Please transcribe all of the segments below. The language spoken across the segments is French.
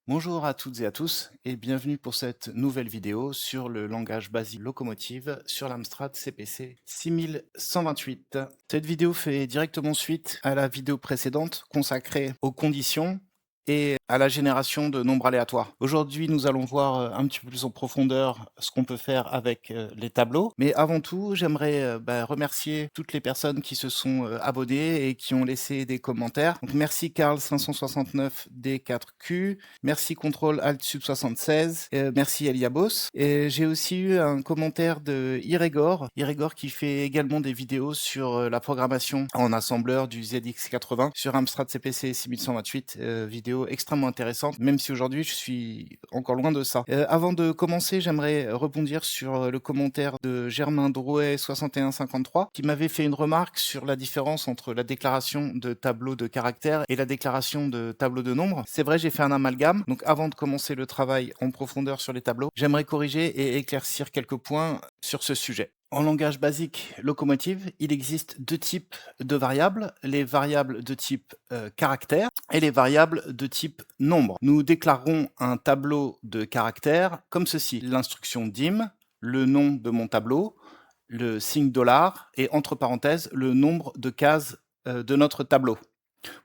Bonjour à toutes et à tous et bienvenue pour cette nouvelle vidéo sur le langage basique locomotive sur l'Amstrad CPC 6128. Cette vidéo fait directement suite à la vidéo précédente consacrée aux conditions et à la génération de nombres aléatoires. Aujourd'hui, nous allons voir un petit peu plus en profondeur ce qu'on peut faire avec les tableaux. Mais avant tout, j'aimerais remercier toutes les personnes qui se sont abonnées et qui ont laissé des commentaires. Donc, merci Carl569D4Q, merci Ctrl Alt Sub 76, merci Eliabos. Et j'ai aussi eu un commentaire de Iregor qui fait également des vidéos sur la programmation en assembleur du ZX80 sur Amstrad CPC 6128, vidéo extrêmement intéressante, même si aujourd'hui je suis encore loin de ça. Avant de commencer, j'aimerais rebondir sur le commentaire de Germain Drouet 6153 qui m'avait fait une remarque sur la différence entre la déclaration de tableau de caractères et la déclaration de tableau de nombres. C'est vrai, j'ai fait un amalgame, donc avant de commencer le travail en profondeur sur les tableaux, j'aimerais corriger et éclaircir quelques points sur ce sujet. En langage basique locomotive, il existe deux types de variables, les variables de type caractère et les variables de type nombre. Nous déclarerons un tableau de caractères comme ceci. L'instruction dim, le nom de mon tableau, le signe dollar et entre parenthèses le nombre de cases de notre tableau.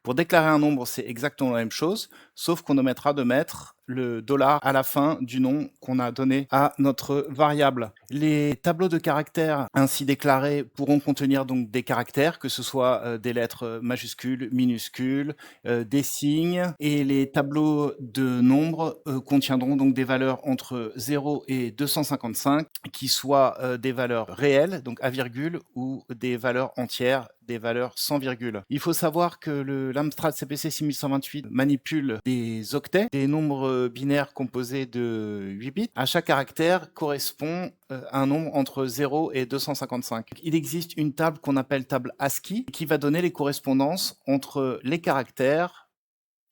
Pour déclarer un nombre, c'est exactement la même chose, sauf qu'on omettra de mettre le dollar à la fin du nom qu'on a donné à notre variable. Les tableaux de caractères ainsi déclarés pourront contenir donc des caractères, que ce soit des lettres majuscules, minuscules, des signes, et les tableaux de nombres contiendront donc des valeurs entre 0 et 255, qui soient des valeurs réelles, donc à virgule, ou des valeurs entières, des valeurs sans virgule. Il faut savoir que l'Amstrad CPC 6128 manipule des octets, des nombres binaires composés de 8 bits. À chaque caractère correspond un nombre entre 0 et 255. Il existe une table qu'on appelle table ASCII qui va donner les correspondances entre les caractères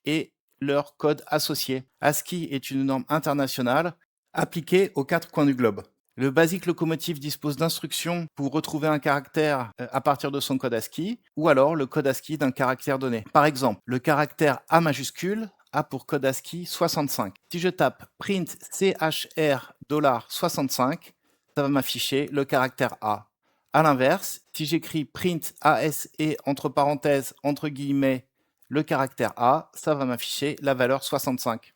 et leur code associé. ASCII est une norme internationale appliquée aux 4 coins du globe. Le Basic Locomotive dispose d'instructions pour retrouver un caractère à partir de son code ASCII, ou alors le code ASCII d'un caractère donné. Par exemple, le caractère A majuscule a pour code ASCII 65. Si je tape print CHR $65, ça va m'afficher le caractère A. À l'inverse, si j'écris print ASE entre parenthèses, entre guillemets, le caractère A, ça va m'afficher la valeur 65.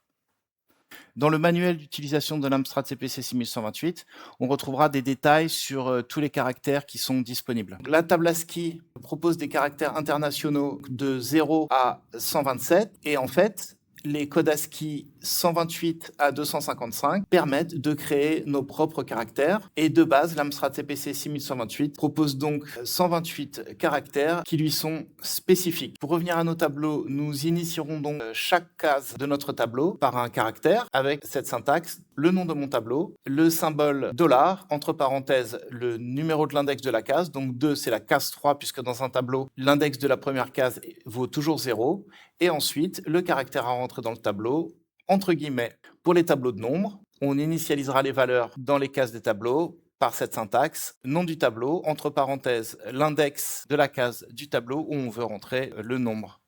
Dans le manuel d'utilisation de l'Amstrad CPC 6128, on retrouvera des détails sur tous les caractères qui sont disponibles. La table ASCII propose des caractères internationaux de 0 à 127 et en fait, les codes ASCII 128 à 255 permettent de créer nos propres caractères. Et de base, l'Amstrad CPC 6128 propose donc 128 caractères qui lui sont spécifiques. Pour revenir à nos tableaux, nous initierons donc chaque case de notre tableau par un caractère avec cette syntaxe: le nom de mon tableau, le symbole dollar, entre parenthèses le numéro de l'index de la case, donc 2 c'est la case 3 puisque dans un tableau, l'index de la première case vaut toujours 0, et ensuite le caractère à rentrer dans le tableau, entre guillemets. Pour les tableaux de nombres, on initialisera les valeurs dans les cases des tableaux par cette syntaxe: nom du tableau, entre parenthèses l'index de la case du tableau où on veut rentrer le nombre.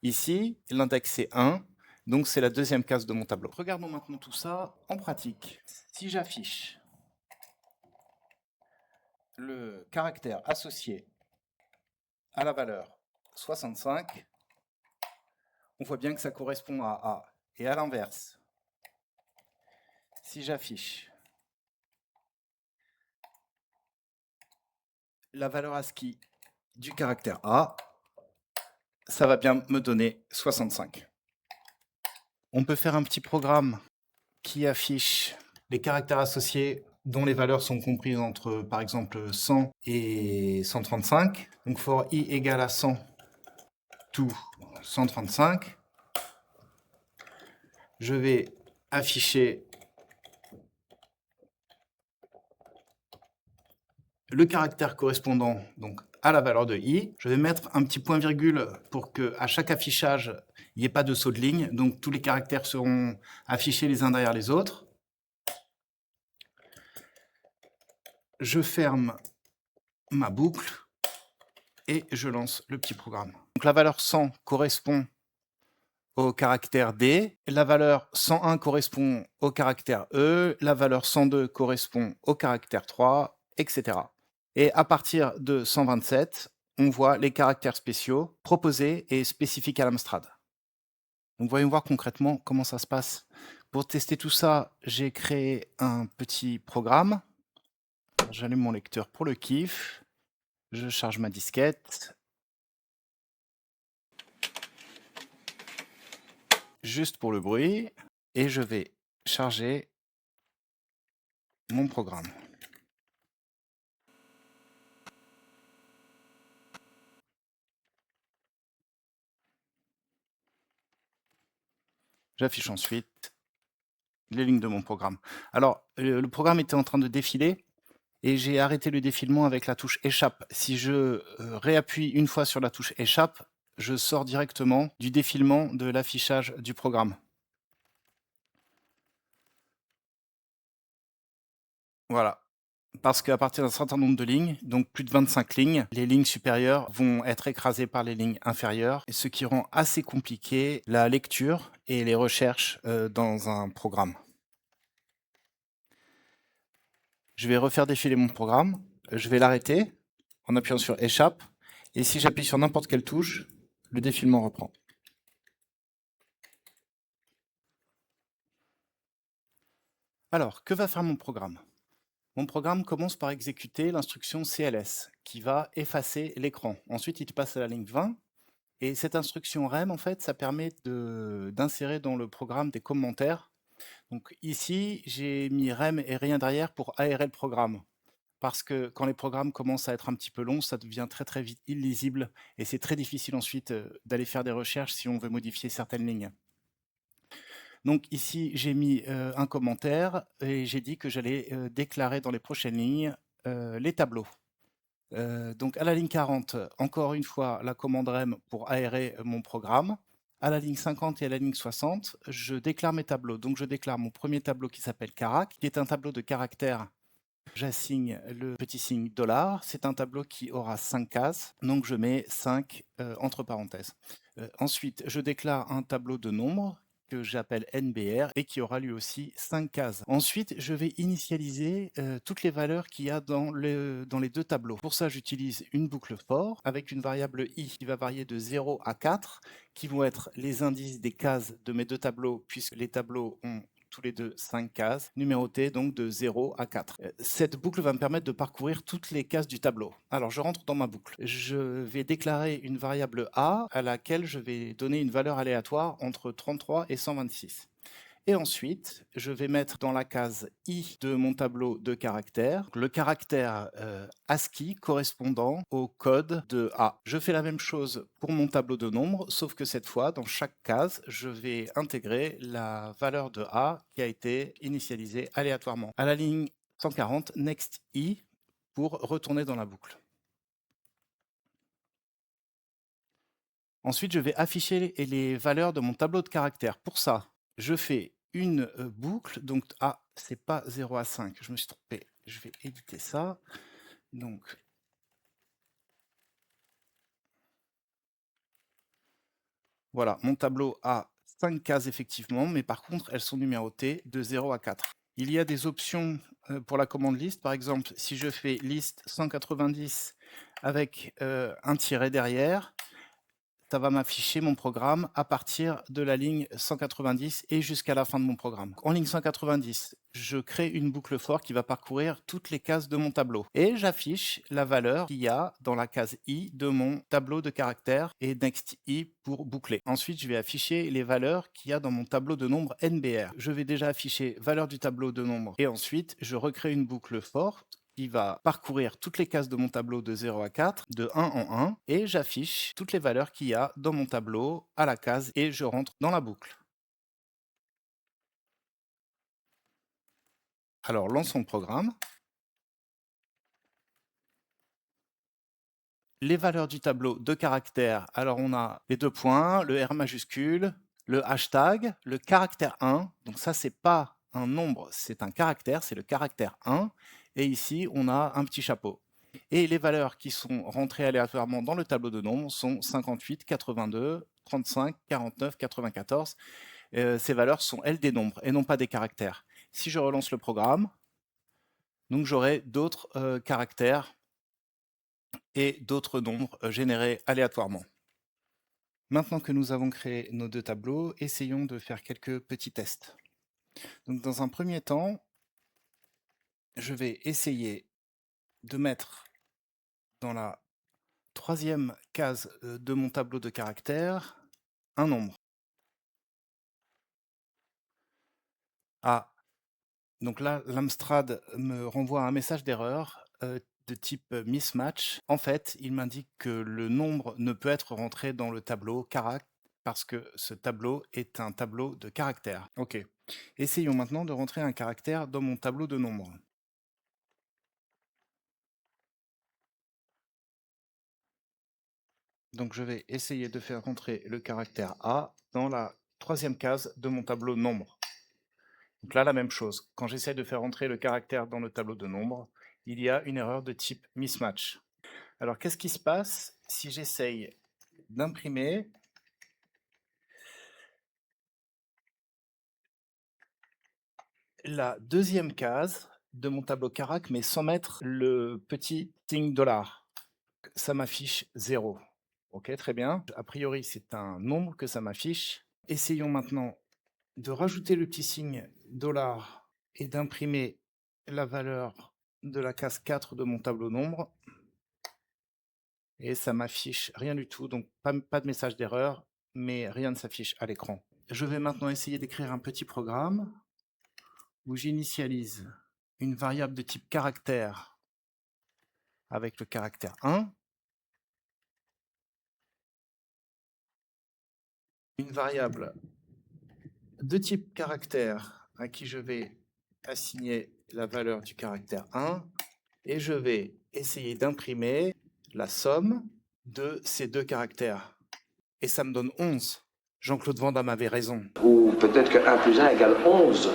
Ici, l'index est 1, donc c'est la deuxième case de mon tableau. Regardons maintenant tout ça en pratique. Si j'affiche le caractère associé à la valeur 65, on voit bien que ça correspond à A. Et à l'inverse, si j'affiche la valeur ASCII du caractère A, ça va bien me donner 65. On peut faire un petit programme qui affiche les caractères associés dont les valeurs sont comprises entre, par exemple, 100 et 135. Donc for i égale à 100 to 135, je vais afficher le caractère correspondant donc à la valeur de i. Je vais mettre un petit point virgule pour qu'à chaque affichage, il n'y ait pas de saut de ligne. Donc tous les caractères seront affichés les uns derrière les autres. Je ferme ma boucle et je lance le petit programme. Donc la valeur 100 correspond au caractère D, la valeur 101 correspond au caractère E, la valeur 102 correspond au caractère 3, etc. Et à partir de 127, on voit les caractères spéciaux proposés et spécifiques à l'Amstrad. Donc voyons voir concrètement comment ça se passe. Pour tester tout ça, j'ai créé un petit programme. J'allume mon lecteur pour le kiff. Je charge ma disquette. Juste pour le bruit. Et je vais charger mon programme. J'affiche ensuite les lignes de mon programme. Alors, le programme était en train de défiler et j'ai arrêté le défilement avec la touche échappe. Si je réappuie une fois sur la touche échappe, je sors directement du défilement de l'affichage du programme. Voilà. Parce qu'à partir d'un certain nombre de lignes, donc plus de 25 lignes, les lignes supérieures vont être écrasées par les lignes inférieures, ce qui rend assez compliqué la lecture et les recherches dans un programme. Je vais refaire défiler mon programme, je vais l'arrêter en appuyant sur échappe, et si j'appuie sur n'importe quelle touche, le défilement reprend. Alors, que va faire mon programme? Mon programme commence par exécuter l'instruction CLS, qui va effacer l'écran. Ensuite, il passe à la ligne 20, et cette instruction rem, en fait, ça permet d'insérer dans le programme des commentaires. Donc ici, j'ai mis rem et rien derrière pour aérer le programme. Parce que quand les programmes commencent à être un petit peu longs, ça devient très très vite illisible et c'est très difficile ensuite d'aller faire des recherches si on veut modifier certaines lignes. Donc ici, j'ai mis un commentaire et j'ai dit que j'allais déclarer dans les prochaines lignes les tableaux. Donc à la ligne 40, encore une fois, la commande rem pour aérer mon programme. À la ligne 50 et à la ligne 60, je déclare mes tableaux. Donc je déclare mon premier tableau qui s'appelle carac, qui est un tableau de caractères. J'assigne le petit signe $. C'est un tableau qui aura 5 cases, donc je mets 5 entre parenthèses. Ensuite, je déclare un tableau de nombres que j'appelle NBR et qui aura lui aussi 5 cases. Ensuite, je vais initialiser toutes les valeurs qu'il y a dans les deux tableaux. Pour ça, j'utilise une boucle for avec une variable i qui va varier de 0 à 4, qui vont être les indices des cases de mes deux tableaux, puisque les tableaux ont tous les deux 5 cases, numérotées donc de 0 à 4. Cette boucle va me permettre de parcourir toutes les cases du tableau. Alors je rentre dans ma boucle. Je vais déclarer une variable a à laquelle je vais donner une valeur aléatoire entre 33 et 126. Et ensuite, je vais mettre dans la case i de mon tableau de caractères le caractère ASCII correspondant au code de A. Je fais la même chose pour mon tableau de nombres, sauf que cette fois, dans chaque case, je vais intégrer la valeur de A qui a été initialisée aléatoirement. À la ligne 140, next i pour retourner dans la boucle. Ensuite, je vais afficher les valeurs de mon tableau de caractères. Pour ça, je fais une boucle, donc c'est pas 0 à 5, je me suis trompé, je vais éditer ça. Donc, voilà, mon tableau a 5 cases effectivement, mais par contre, elles sont numérotées de 0 à 4. Il y a des options pour la commande liste, par exemple, si je fais liste 190 avec un tiret derrière, ça va m'afficher mon programme à partir de la ligne 190 et jusqu'à la fin de mon programme. En ligne 190, je crée une boucle for qui va parcourir toutes les cases de mon tableau. Et j'affiche la valeur qu'il y a dans la case i de mon tableau de caractères et next i pour boucler. Ensuite, je vais afficher les valeurs qu'il y a dans mon tableau de nombres NBR. Je vais déjà afficher valeur du tableau de nombres et ensuite, je recrée une boucle for qui va parcourir toutes les cases de mon tableau de 0 à 4, de 1 en 1, et j'affiche toutes les valeurs qu'il y a dans mon tableau à la case, et je rentre dans la boucle. Alors, lançons le programme. Les valeurs du tableau de caractères, alors on a les deux points, le R majuscule, le hashtag, le caractère 1, donc ça c'est pas un nombre, c'est un caractère, c'est le caractère 1, et ici on a un petit chapeau. Et les valeurs qui sont rentrées aléatoirement dans le tableau de nombres sont 58, 82, 35, 49, 94. Ces valeurs sont, elles, des nombres et non pas des caractères. Si je relance le programme, donc j'aurai d'autres caractères et d'autres nombres générés aléatoirement. Maintenant que nous avons créé nos deux tableaux, essayons de faire quelques petits tests. Donc dans un premier temps, je vais essayer de mettre dans la troisième case de mon tableau de caractères un nombre. Ah, donc là, l'Amstrad me renvoie un message d'erreur de type mismatch. En fait, il m'indique que le nombre ne peut être rentré dans le tableau caract parce que ce tableau est un tableau de caractères. Ok. Essayons maintenant de rentrer un caractère dans mon tableau de nombres. Donc je vais essayer de faire rentrer le caractère A dans la troisième case de mon tableau nombre. Donc là, la même chose. Quand j'essaie de faire rentrer le caractère dans le tableau de nombres, il y a une erreur de type mismatch. Alors, qu'est-ce qui se passe si j'essaye d'imprimer la deuxième case de mon tableau carac, mais sans mettre le petit signe $? Ça m'affiche 0. Ok, très bien. A priori, c'est un nombre que ça m'affiche. Essayons maintenant de rajouter le petit signe $ et d'imprimer la valeur de la case 4 de mon tableau nombre. Et ça m'affiche rien du tout, donc pas de message d'erreur, mais rien ne s'affiche à l'écran. Je vais maintenant essayer d'écrire un petit programme où j'initialise une variable de type caractère avec le caractère 1, une variable de type caractère à qui je vais assigner la valeur du caractère 1, et je vais essayer d'imprimer la somme de ces deux caractères. Et ça me donne 11. Jean-Claude Van Damme avait raison. Ou peut-être que 1 plus 1 égale 11.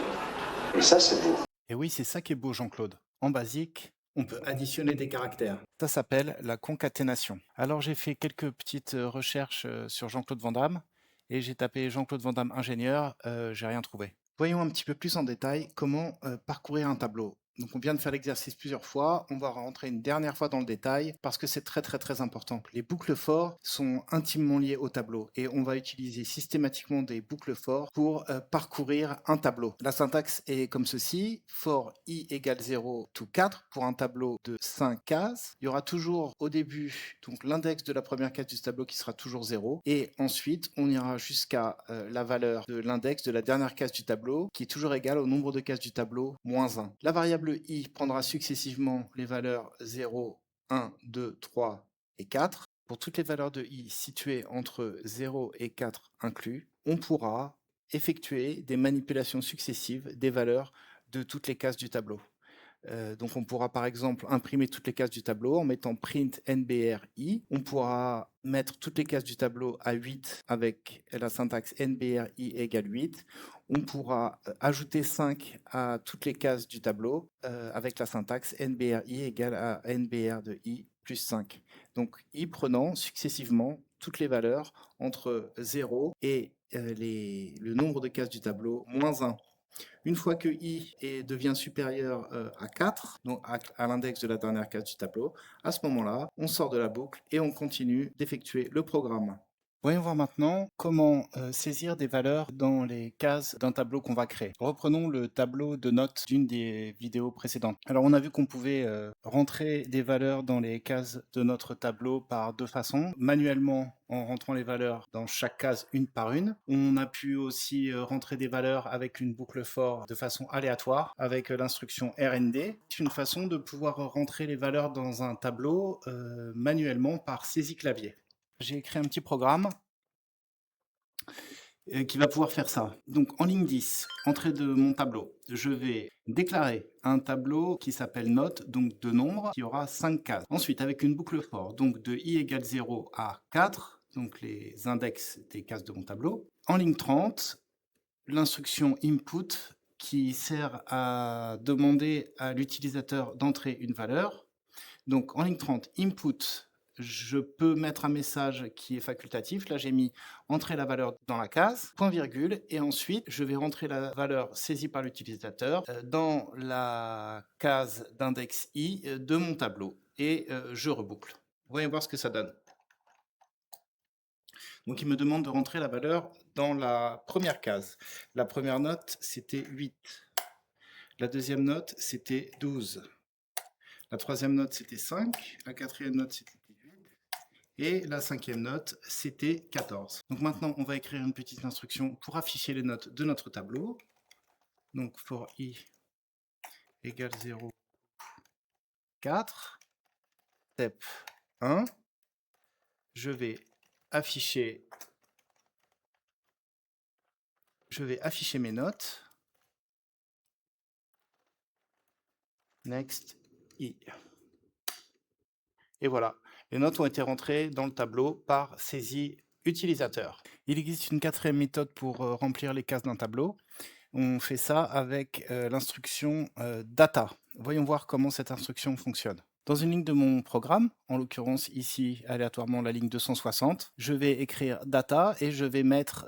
Et ça, c'est beau. Et oui, c'est ça qui est beau, Jean-Claude. En basique, on peut additionner des caractères. Ça s'appelle la concaténation. Alors j'ai fait quelques petites recherches sur Jean-Claude Van Damme et j'ai tapé Jean-Claude Van Damme ingénieur, j'ai rien trouvé. Voyons un petit peu plus en détail comment parcourir un tableau. Donc on vient de faire l'exercice plusieurs fois, on va rentrer une dernière fois dans le détail parce que c'est très important. Les boucles for sont intimement liées au tableau et on va utiliser systématiquement des boucles for pour parcourir un tableau. La syntaxe est comme ceci: for i égale 0 to 4 pour un tableau de 5 cases. Il y aura toujours au début donc l'index de la première case du tableau qui sera toujours 0 et ensuite on ira jusqu'à la valeur de l'index de la dernière case du tableau qui est toujours égale au nombre de cases du tableau moins 1. La variable i prendra successivement les valeurs 0, 1, 2, 3 et 4. Pour toutes les valeurs de i situées entre 0 et 4 inclus, on pourra effectuer des manipulations successives des valeurs de toutes les cases du tableau. Donc on pourra par exemple imprimer toutes les cases du tableau en mettant print NBRI. On pourra mettre toutes les cases du tableau à 8 avec la syntaxe NBRI égale 8. On pourra ajouter 5 à toutes les cases du tableau avec la syntaxe NBRI égale à NBR de I plus 5. Donc i prenant successivement toutes les valeurs entre 0 et le nombre de cases du tableau moins 1. Une fois que i devient supérieur à 4, donc à l'index de la dernière case du tableau, à ce moment-là, on sort de la boucle et on continue d'effectuer le programme. Voyons voir maintenant comment saisir des valeurs dans les cases d'un tableau qu'on va créer. Reprenons le tableau de notes d'une des vidéos précédentes. Alors on a vu qu'on pouvait rentrer des valeurs dans les cases de notre tableau par deux façons. Manuellement en rentrant les valeurs dans chaque case une par une. On a pu aussi rentrer des valeurs avec une boucle for de façon aléatoire avec l'instruction RND. C'est une façon de pouvoir rentrer les valeurs dans un tableau manuellement par saisie clavier. J'ai écrit un petit programme qui va pouvoir faire ça. Donc en ligne 10, entrée de mon tableau, je vais déclarer un tableau qui s'appelle note, donc de nombre, qui aura 5 cases. Ensuite, avec une boucle for, donc de i égale 0 à 4, donc les index des cases de mon tableau. En ligne 30, l'instruction input qui sert à demander à l'utilisateur d'entrer une valeur. Donc en ligne 30, input, je peux mettre un message qui est facultatif. Là, j'ai mis entrer la valeur dans la case, point virgule, et ensuite, je vais rentrer la valeur saisie par l'utilisateur dans la case d'index i de mon tableau. Et je reboucle. Voyons voir ce que ça donne. Donc, il me demande de rentrer la valeur dans la première case. La première note, c'était 8. La deuxième note, c'était 12. La troisième note, c'était 5. La quatrième note, c'était 18. Et la cinquième note, c'était 14. Donc maintenant, on va écrire une petite instruction pour afficher les notes de notre tableau. Donc for i égale 0, 4. Step 1. Je vais afficher mes notes. Next i. Et voilà, les notes ont été rentrées dans le tableau par saisie utilisateur. Il existe une quatrième méthode pour remplir les cases d'un tableau. On fait ça avec l'instruction data. Voyons voir comment cette instruction fonctionne. Dans une ligne de mon programme, en l'occurrence ici aléatoirement la ligne 260, je vais écrire data et je vais mettre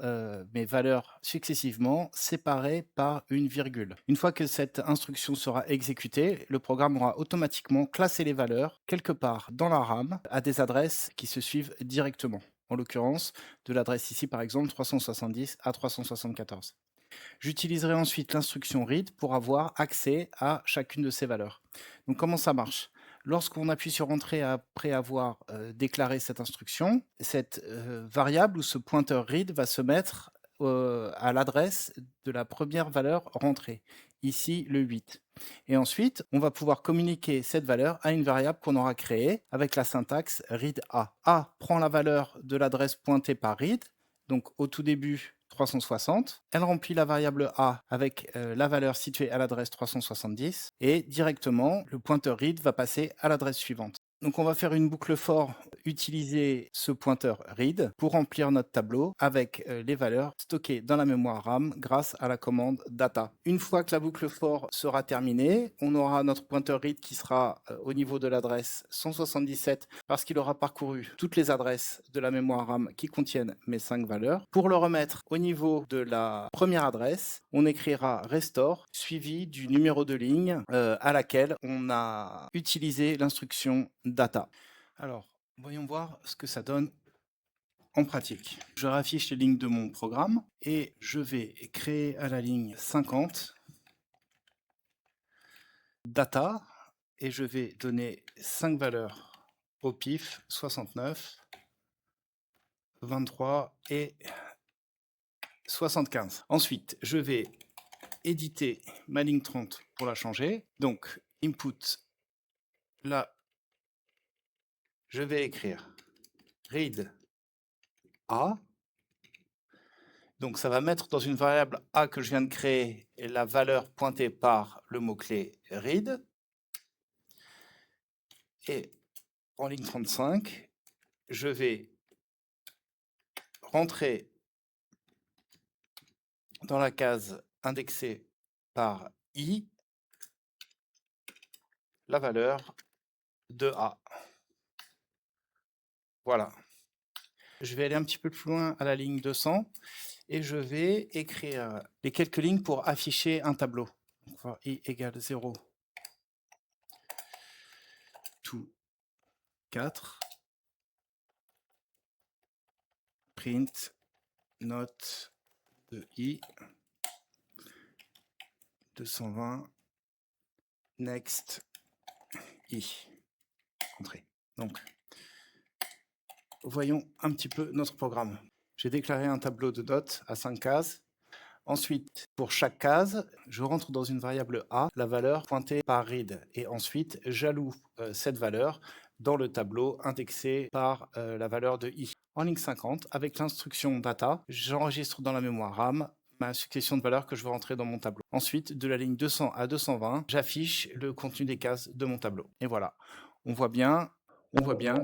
mes valeurs successivement séparées par une virgule. Une fois que cette instruction sera exécutée, le programme aura automatiquement classé les valeurs quelque part dans la RAM à des adresses qui se suivent directement. En l'occurrence, de l'adresse ici par exemple 370 à 374. J'utiliserai ensuite l'instruction read pour avoir accès à chacune de ces valeurs. Donc comment ça marche? Lorsqu'on appuie sur Entrée après avoir déclaré cette instruction, cette variable ou ce pointeur read va se mettre à l'adresse de la première valeur rentrée, ici le 8. Et ensuite, on va pouvoir communiquer cette valeur à une variable qu'on aura créée avec la syntaxe read a. A prend la valeur de l'adresse pointée par read, donc au tout début 360. Elle remplit la variable a avec la valeur située à l'adresse 370 et directement le pointeur read va passer à l'adresse suivante. Donc on va faire une boucle for, utiliser ce pointeur read pour remplir notre tableau avec les valeurs stockées dans la mémoire RAM grâce à la commande data. Une fois que la boucle for sera terminée, on aura notre pointeur read qui sera au niveau de l'adresse 177 parce qu'il aura parcouru toutes les adresses de la mémoire RAM qui contiennent mes 5 valeurs. Pour le remettre au niveau de la première adresse, on écrira restore suivi du numéro de ligne à laquelle on a utilisé l'instruction data. Alors, voyons voir ce que ça donne en pratique. Je raffiche les lignes de mon programme et je vais créer à la ligne 50 data et je vais donner 5 valeurs au pif, 69, 23 et 75. Ensuite, je vais éditer ma ligne 30 pour la changer. Donc, input, là, je vais écrire read a. Donc, ça va mettre dans une variable a que je viens de créer la valeur pointée par le mot-clé read. Et en ligne 35, je vais rentrer dans la case indexée par i la valeur de a. Voilà. Je vais aller un petit peu plus loin à la ligne 200 et je vais écrire les quelques lignes pour afficher un tableau. Donc, for i égale 0, to 4, print note de i 220 next i. Entrée. Donc, voyons un petit peu notre programme. J'ai déclaré un tableau de dot à 5 cases. Ensuite, pour chaque case, je rentre dans une variable a la valeur pointée par read. Et ensuite, j'alloue cette valeur dans le tableau indexé par la valeur de i. En ligne 50, avec l'instruction data, j'enregistre dans la mémoire RAM ma succession de valeurs que je veux rentrer dans mon tableau. Ensuite, de la ligne 200 à 220, j'affiche le contenu des cases de mon tableau. Et voilà, on voit bien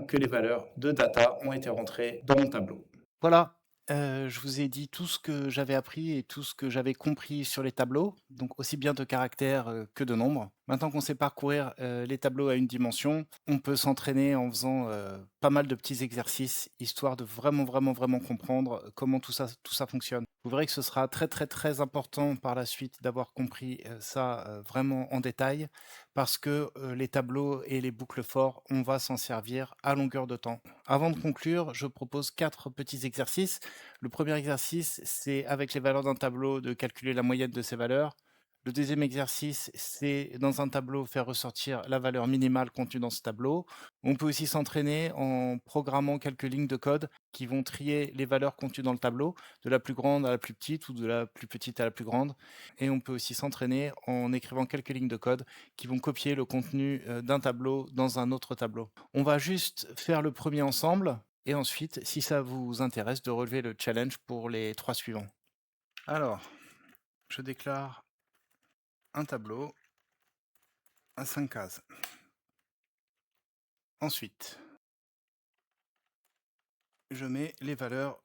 que les valeurs de data ont été rentrées dans mon tableau. Voilà, je vous ai dit tout ce que j'avais appris et tout ce que j'avais compris sur les tableaux, donc aussi bien de caractères que de nombres. Maintenant qu'on sait parcourir les tableaux à une dimension, on peut s'entraîner en faisant pas mal de petits exercices, histoire de vraiment comprendre comment tout ça fonctionne. Vous verrez que ce sera très important par la suite d'avoir compris ça vraiment en détail, parce que les tableaux et les boucles forts, on va s'en servir à longueur de temps. Avant de conclure, je propose 4 petits exercices. Le premier exercice, c'est avec les valeurs d'un tableau de calculer la moyenne de ces valeurs. Le deuxième exercice, c'est dans un tableau faire ressortir la valeur minimale contenue dans ce tableau. On peut aussi s'entraîner en programmant quelques lignes de code qui vont trier les valeurs contenues dans le tableau, de la plus grande à la plus petite ou de la plus petite à la plus grande. Et on peut aussi s'entraîner en écrivant quelques lignes de code qui vont copier le contenu d'un tableau dans un autre tableau. On va juste faire le premier ensemble et ensuite, si ça vous intéresse, de relever le challenge pour les 3 suivants. Alors, je déclare un tableau à 5 cases. Ensuite, je mets les valeurs.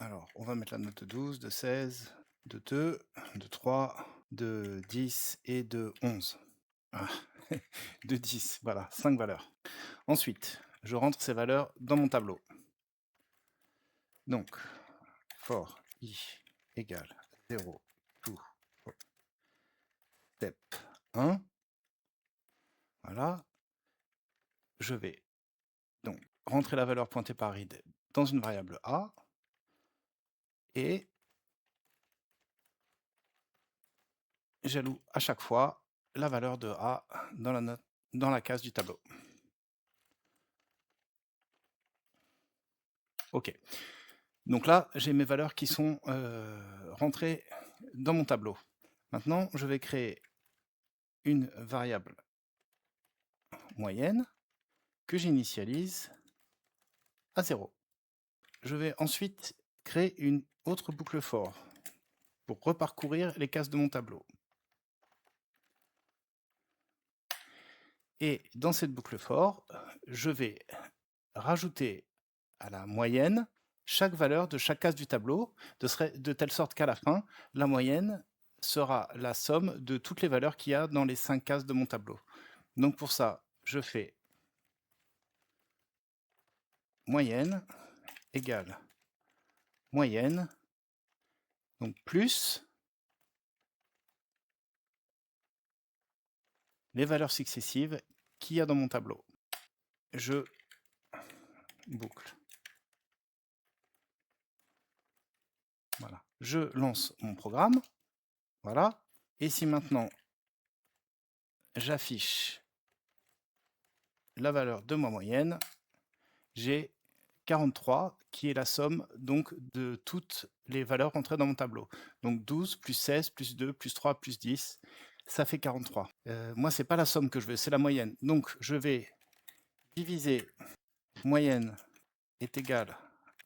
Alors, on va mettre la note de 12, de 16, de 2, de 3, de 10 et de 11. Ah, de 10, voilà, 5 valeurs. Ensuite, je rentre ces valeurs dans mon tableau. Donc, for i égale 0, to, step 1. Voilà. Je vais donc rentrer la valeur pointée par id dans une variable a et j'alloue à chaque fois la valeur de a dans la case du tableau. Ok. Donc là, j'ai mes valeurs qui sont rentrées dans mon tableau. Maintenant, je vais créer une variable moyenne que j'initialise à 0. Je vais ensuite créer une autre boucle for pour reparcourir les cases de mon tableau. Et dans cette boucle for, je vais rajouter à la moyenne chaque valeur de chaque case du tableau, de telle sorte qu'à la fin, la moyenne sera la somme de toutes les valeurs qu'il y a dans les 5 cases de mon tableau. Donc pour ça, je fais moyenne égale moyenne, donc plus les valeurs successives qu'il y a dans mon tableau. Je boucle. Voilà. Je lance mon programme. Voilà. Et si maintenant j'affiche la valeur de ma moyenne, j'ai 43 qui est la somme donc de toutes les valeurs rentrées dans mon tableau. Donc 12 plus 16 plus 2 plus 3 plus 10, ça fait 43. Moi, c'est pas la somme que je veux, c'est la moyenne. Donc je vais diviser moyenne est égal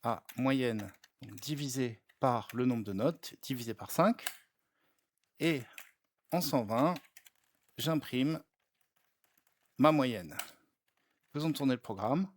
à moyenne divisé par le nombre de notes, divisé par 5. Et en 120, j'imprime ma moyenne. Faisons tourner le programme.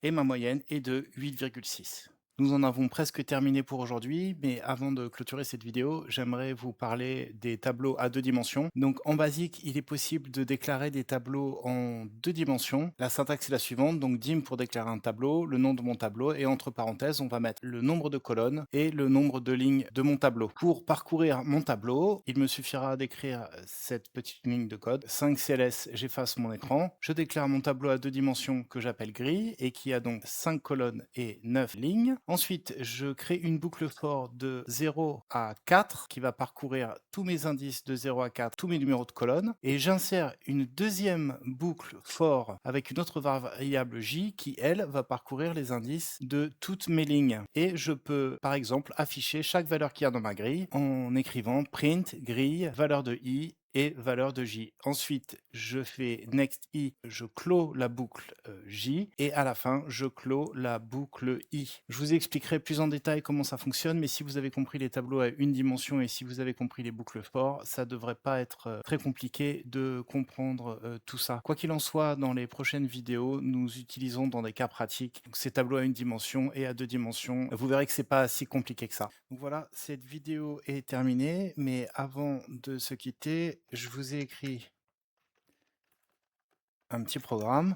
Et ma moyenne est de 8,6. Nous en avons presque terminé pour aujourd'hui, mais avant de clôturer cette vidéo, j'aimerais vous parler des tableaux à 2 dimensions. Donc en basique, il est possible de déclarer des tableaux en 2 dimensions. La syntaxe est la suivante, donc dim pour déclarer un tableau, le nom de mon tableau, et entre parenthèses, on va mettre le nombre de colonnes et le nombre de lignes de mon tableau. Pour parcourir mon tableau, il me suffira d'écrire cette petite ligne de code. 5 CLS, j'efface mon écran. Je déclare mon tableau à 2 dimensions que j'appelle grille et qui a donc 5 colonnes et 9 lignes. Ensuite, je crée une boucle for de 0 à 4 qui va parcourir tous mes indices de 0 à 4, tous mes numéros de colonnes. Et j'insère une deuxième boucle for avec une autre variable j qui, elle, va parcourir les indices de toutes mes lignes. Et je peux, par exemple, afficher chaque valeur qu'il y a dans ma grille en écrivant print grille valeur de i et valeur de j. Ensuite, je fais next i, je clôt la boucle j et à la fin, je clôt la boucle i. Je vous expliquerai plus en détail comment ça fonctionne, mais si vous avez compris les tableaux à une dimension et si vous avez compris les boucles for, ça devrait pas être très compliqué de comprendre tout ça. Quoi qu'il en soit, dans les prochaines vidéos, nous utilisons dans des cas pratiques ces tableaux à une dimension et à 2 dimensions. Vous verrez que c'est pas si compliqué que ça. Donc voilà, cette vidéo est terminée, mais avant de se quitter, je vous ai écrit un petit programme.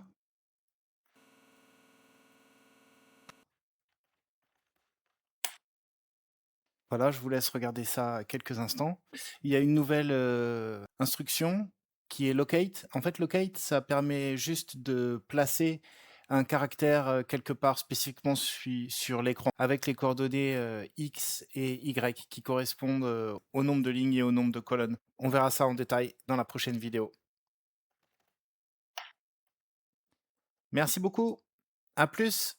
Voilà, je vous laisse regarder ça quelques instants. Il y a une nouvelle instruction qui est locate. En fait, locate, ça permet juste de placer un caractère quelque part spécifiquement sur l'écran avec les coordonnées X et Y qui correspondent au nombre de lignes et au nombre de colonnes. On verra ça en détail dans la prochaine vidéo. Merci beaucoup. À plus.